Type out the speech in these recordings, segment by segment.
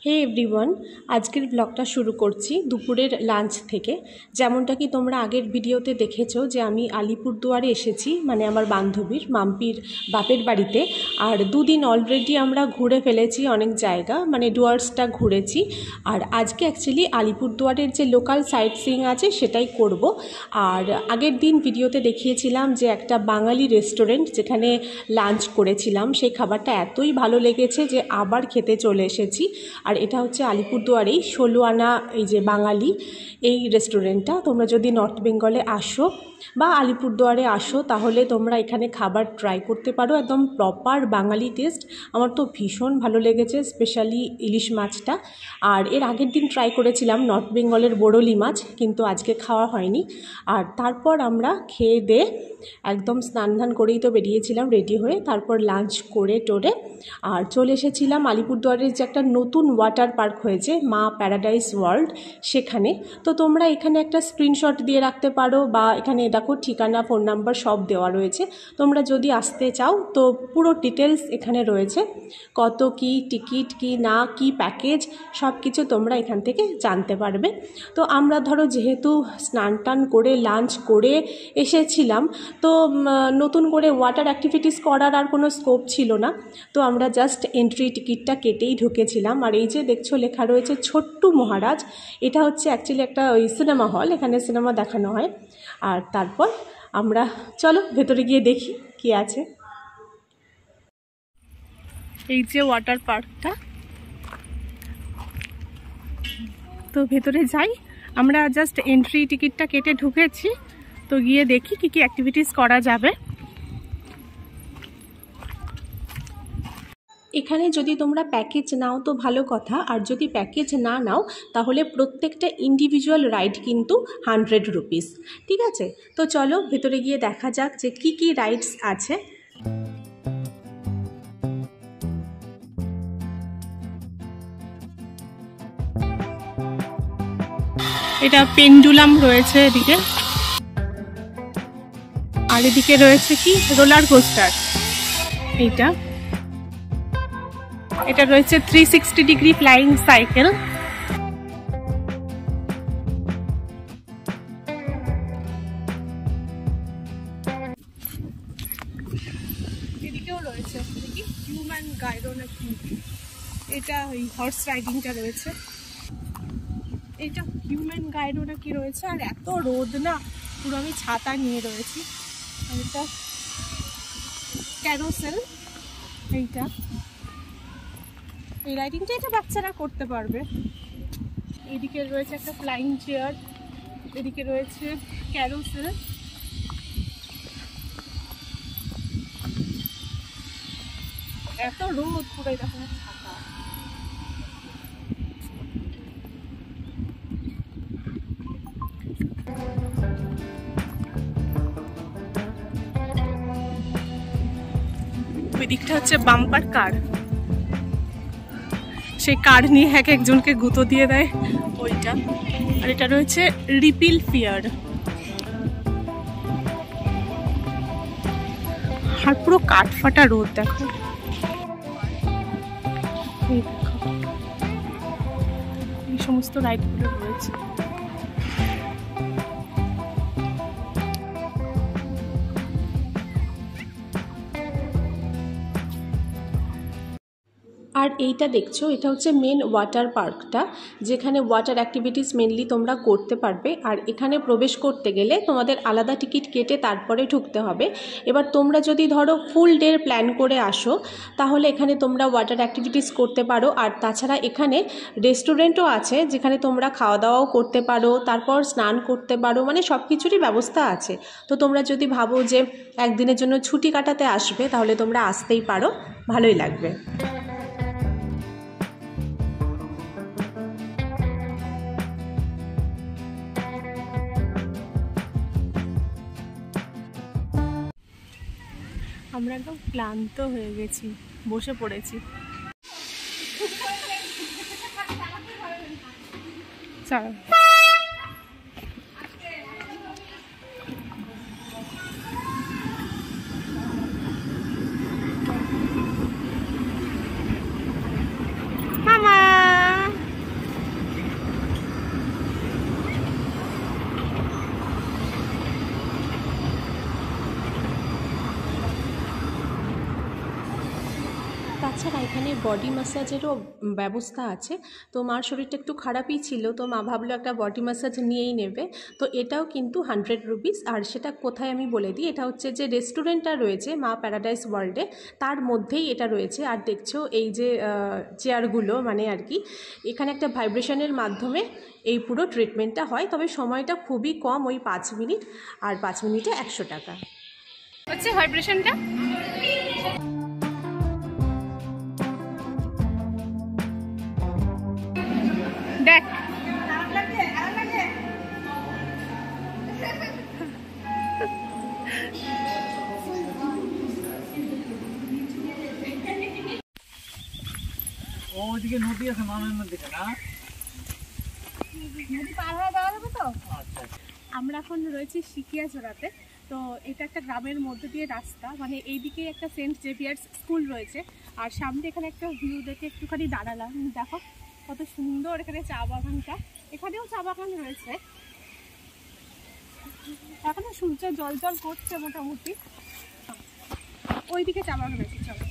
হে everyone, আজকের ব্লগটা শুরু করছি দুপুরের লাঞ্চ থেকে। যেমনটা কি তোমরা আগের ভিডিওতে দেখেছো যে আমি আলিপুরদুয়ারে এসেছি, মানে আমার বান্ধবীর মাম্পির বাপের বাড়িতে। আর দুদিন অলরেডি আমরা ঘুরে ফেলেছি অনেক জায়গা, মানে ডুয়ার্সটা ঘুরেছি। আর আজকে অ্যাকচুয়ালি আলিপুরদুয়ারের যে লোকাল সাইট সিইং আছে সেটাই করব। আর আগের দিন ভিডিওতে দেখিয়েছিলাম যে একটা বাঙালি রেস্টুরেন্ট যেখানে লাঞ্চ করেছিলাম, সেই খাবারটা এতই ভালো লেগেছে যে আবার খেতে চলে এসেছি। আর এটা হচ্ছে আলিপুরদুয়ারেই 16 আনা এই যে বাঙালি এই রেস্টুরেন্টটা। তোমরা যদি নর্থ বেঙ্গলে আসো বা আলিপুরদুয়ারে আসো তাহলে তোমরা এখানে খাবার ট্রাই করতে পারো, একদম প্রপার বাঙালি টেস্ট। আমার তো ভীষণ ভালো লেগেছে, স্পেশালি ইলিশ মাছটা। আর এর আগের দিন ট্রাই করেছিলাম নর্থ বেঙ্গলের বড়লি মাছ, কিন্তু আজকে খাওয়া হয়নি। আর তারপর আমরা খেয়ে দিয়ে একদম স্নান ধান করেই তো বেরিয়েছিলাম রেডি হয়ে, তারপর লাঞ্চ করে টোরে আর চলে এসেছিলাম আলিপুরদুয়ারের যে একটা নতুন ওয়াটার পার্ক হয়েছে মা প্যারাডাইস ওয়ার্ল্ড, সেখানে। তো তোমরা এখানে একটা স্ক্রিনশট দিয়ে রাখতে পারো, বা এখানে দেখো ঠিকানা, ফোন নাম্বার সব দেওয়া রয়েছে। তোমরা যদি আসতে চাও তো পুরো ডিটেলস এখানে রয়েছে, কত কি টিকিট, কি না, কি প্যাকেজ, সব কিছু তোমরা এখান থেকে জানতে পারবে। তো আমরা ধরো যেহেতু স্নান টান করে লাঞ্চ করে এসেছিলাম, তো নতুন করে ওয়াটার অ্যাক্টিভিটিস করার আর কোনো স্কোপ ছিল না। তো আমরা জাস্ট এন্ট্রি টিকিটটা কেটেই ঢুকেছিলাম। আর এই যে দেখছো লেখা রয়েছে ছোট্টু মহারাজ, এটা হচ্ছে অ্যাকচুয়ালি একটা ওই সিনেমা হল, এখানে সিনেমা দেখানো হয়। আর তারপর আমরা চলো ভেতরে গিয়ে দেখি কি আছে। এই যে ওয়াটার পার্কটা, তো ভেতরে যাই। আমরা জাস্ট এন্ট্রি টিকিটটা কেটে ঢুকেছি, তো গিয়ে দেখি কি কি অ্যাক্টিভিটিস করা যাবে। এখানে যদি তোমরা প্যাকেজ নাও তো ভালো কথা, আর যদি প্যাকেজ না নাও তাহলে প্রত্যেকটা ইন্ডিভিজুয়াল রাইড কিন্তু 100 রুপিস। ঠিক আছে, তো চলো ভেতরে গিয়ে দেখা যাক যে কি কি রাইডস আছে। এটা পেন্ডুলাম রয়েছে এদিকে, আর এদিকে রয়েছে কি রোলার কোস্টার। এটা রয়েছে 360 ডিগ্রি ফ্লাইং সাইকেল। এদিকেও রয়েছে দেখি হিউম্যান গাইরো নাকি, এটা ওই হর্স রাইডিংটা রয়েছে। এটা হিউম্যান গাইরো নাকি রয়েছে। আর এত রোদ না, পুরো আমি ছাতা নিয়ে রয়েছি। আর এটা ক্যারোসেল, এইটা এই রাইডিংটা এটা বাচ্চারা করতে পারবে। এদিকে রয়েছে একটা ফ্লাইং চেয়ার, এদিকে রয়েছে ক্যারোসেল। এত রোদ, পুরো এটা ছাতা। ওই দিকটা হচ্ছে বাম্পার কার, সেই কার নিয়ে এক একজনকে গুঁতো দিয়ে দেয় ওইটা। আর এটা রয়েছে রিপিল ফিয়ার। আর পুরো কাঠফাটা রোদ দেখো। এই সমস্ত রাইডগুলো রয়েছে। আর এইটা দেখছো, এটা হচ্ছে মেন ওয়াটার পার্কটা, যেখানে ওয়াটার অ্যাক্টিভিটিস মেনলি তোমরা করতে পারবে। আর এখানে প্রবেশ করতে গেলে তোমাদের আলাদা টিকিট কেটে তারপরে ঢুকতে হবে। এবার তোমরা যদি ধরো ফুল ডের প্ল্যান করে আসো তাহলে এখানে তোমরা ওয়াটার অ্যাক্টিভিটিস করতে পারো। আর তাছাড়া এখানে রেস্টুরেন্টও আছে যেখানে তোমরা খাওয়া দাওয়াও করতে পারো, তারপর স্নান করতে পারো, মানে সব কিছুরই ব্যবস্থা আছে। তো তোমরা যদি ভাবো যে একদিনের জন্য ছুটি কাটাতে আসবে তাহলে তোমরা আসতেই পারো, ভালোই লাগবে। আমরা একদম ক্লান্ত হয়ে গেছি, বসে পড়েছি। চলো মামা তাছাড়া এখানে বডি ম্যাসাজেরও ব্যবস্থা আছে। তো মার শরীরটা একটু খারাপই ছিল, তো মা ভাবলো একটা বডি ম্যাসাজ নিয়েই নেবে। তো এটাও কিন্তু 100 রুপিস। আর সেটা কোথায় আমি বলে দিই, এটা হচ্ছে যে রেস্টুরেন্টটা রয়েছে মা প্যারাডাইস ওয়ার্ল্ডে, তার মধ্যেই এটা রয়েছে। আর দেখছো এই যে চেয়ারগুলো, মানে আর কি এখানে একটা ভাইব্রেশনের মাধ্যমে এই পুরো ট্রিটমেন্টটা হয়। তবে সময়টা খুবই কম, ওই 5 মিনিট, আর 5 মিনিটে 100 টাকা হচ্ছে ভাইব্রেশনটা। দেখ ওইদিকে নদী আছে মামের দিকে না, নদী পার হয়ে যাওয়া যাবে তো। আমরা এখন রয়েছি সিকিয়াঝোড়াতে। তো এটা একটা গ্রামের মধ্যে দিয়ে রাস্তা, মানে এইদিকে একটা সেন্ট জেভিয়ার্স স্কুল রয়েছে, আর সামনে এখানে একটা ভিউ দেখে একটুখানি দাঁড়ালাম। দেখো কত সুন্দর এখানে চা বাগানটা, এখানেও চা বাগান রয়েছে। এখনো সূর্য জল জল করছে মোটামুটি, ওইদিকে চা বাগান রয়েছে। চলো,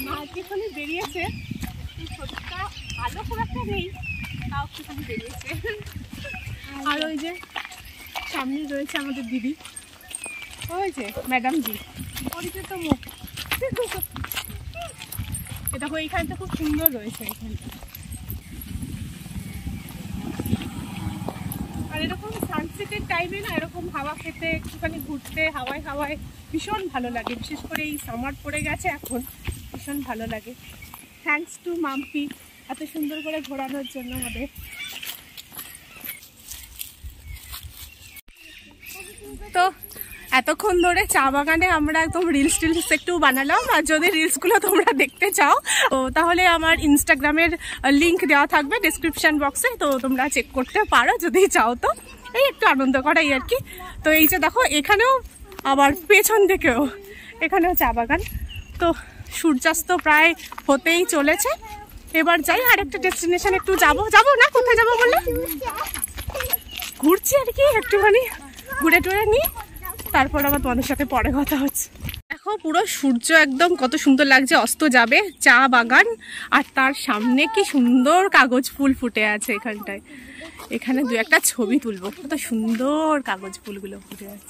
মা একটুখানি বেরিয়েছে, ছোটটা আলো খুব একটা নেই, তাও একটুখানি বেরিয়েছে। আর ওই যে সামনে রয়েছে আমাদের দিদি, ওই যে ম্যাডাম জি, পরিচিত মুখ। এটা এইখানটা খুব সুন্দর রয়েছে এখানটা। আর এরকম সানসেটের টাইমে না এরকম হাওয়া খেতে, একটুখানি ঘুরতে হাওয়ায় হাওয়ায় ভীষণ ভালো লাগে। বিশেষ করে এই সামার পড়ে গেছে এখন, ভীষণ ভালো লাগে। থ্যাঙ্কস টু মাম্পি এত সুন্দর করে ঘোরানোর জন্য আমাদের। তো এতক্ষণ ধরে চা বাগানে আমরা একদম রিলস টিলস একটু বানালাম। আর যদি রিলসগুলো তোমরা দেখতে চাও তো তাহলে আমার ইনস্টাগ্রামের লিঙ্ক দেওয়া থাকবে ডেসক্রিপশন বক্সে, তো তোমরা চেক করতে পারো যদি চাও। তো এই একটু আনন্দ করাই আর কি। তো এই যে দেখো এখানেও আবার পেছন দিকেও এখানেও চা বাগান। তো সূর্যাস্ত প্রায় হতেই চলেছে, এবার যাই আর একটা ডেস্টিনেশন একটু যাবো না, কোথায় যাবো বলে ঘুরছি আর কি, একটুখানি ঘুরে টুরে নিই, তারপর আবার তোমাদের সাথে পরে কথা হচ্ছে। দেখো পুরো সূর্য একদম কত সুন্দর লাগছে, অস্ত যাবে, চা বাগান, আর তার সামনে কি সুন্দর কাগজ ফুল ফুটে আছে এখানটায়। এখানে দু একটা ছবি তুলবো, কত সুন্দর কাগজ ফুলগুলো ফুটে আছে।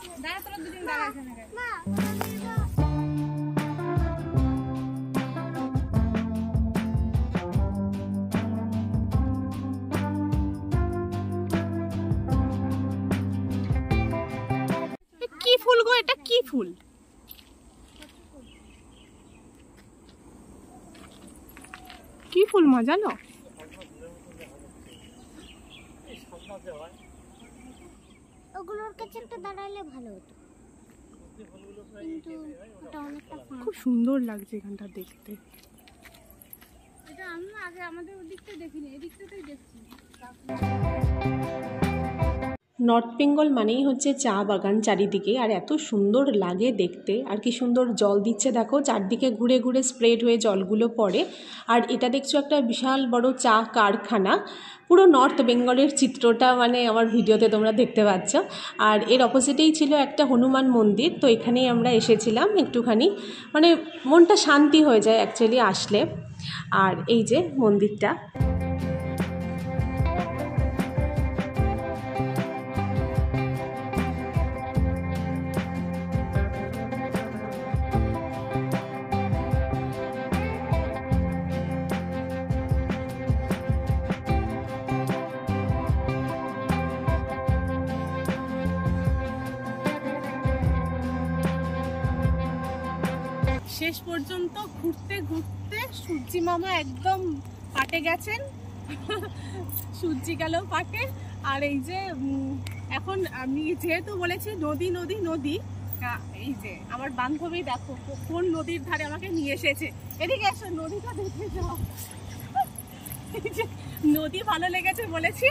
কি ফুল গো, এটা কি ফুল? কি ফুল মা জানো? ওগুলোর কাছে একটা দাঁড়ালে ভালো হতো, কিন্তু ওটা অনেকটা খুব সুন্দর লাগছে এখানটা দেখতে। এটা আমরা আগে আমাদের ওদিকটা দেখিনি, এদিকটাতেই দেখছি। নর্থ বেঙ্গল মানেই হচ্ছে চা বাগান চারিদিকে, আর এত সুন্দর লাগে দেখতে। আর কি সুন্দর জল দিচ্ছে দেখো, চারদিকে ঘুরে ঘুরে স্প্রেড হয়ে জলগুলো পড়ে। আর এটা দেখছো একটা বিশাল বড় চা কারখানা, পুরো নর্থ বেঙ্গলের চিত্রটা মানে আমার ভিডিওতে তোমরা দেখতে পাচ্ছ। আর এর অপোজিটেই ছিল একটা হনুমান মন্দির, তো এখানেই আমরা এসেছিলাম একটুখানি, মানে মনটা শান্তি হয়ে যায় অ্যাকচুয়ালি আসলে। আর এই যে মন্দিরটা, শেষ পর্যন্ত ঘুরতে ঘুরতে সূর্যি মামা একদম পাটে গেছেন, সূর্যি গেল পাটে। আর এই যে এখন আমি যেহেতু বলেছি নদী নদী নদী, এই যে আমার বান্ধবী দেখো কোন নদীর ধারে আমাকে নিয়ে এসেছে। এদিকে এসো, নদীটা দেখে যাও। এই যে নদী ভালো লেগেছে বলেছি,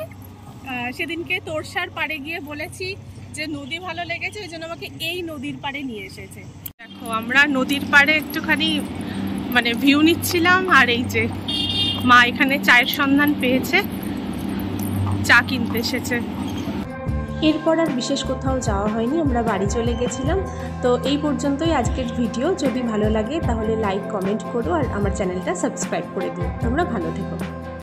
সেদিনকে তোরসার পাড়ে গিয়ে বলেছি যে নদী ভালো লেগেছে, ওই জন্য আমাকে এই নদীর পাড়ে নিয়ে এসেছে। দেখো আমরা নদীর পাড়ে একটুখানি মানে ভিউ নিচ্ছিলাম। আর এই যে মা এখানে চায়ের সন্ধান পেয়েছে, চা কিনতে এসেছে। এরপর আর বিশেষ কোথাও যাওয়া হয়নি, আমরা বাড়ি চলে গেছিলাম। তো এই পর্যন্তই আজকের ভিডিও। যদি ভালো লাগে তাহলে লাইক কমেন্ট করো আর আমার চ্যানেলটা সাবস্ক্রাইব করে দিও। তোমরা ভালো থেকো।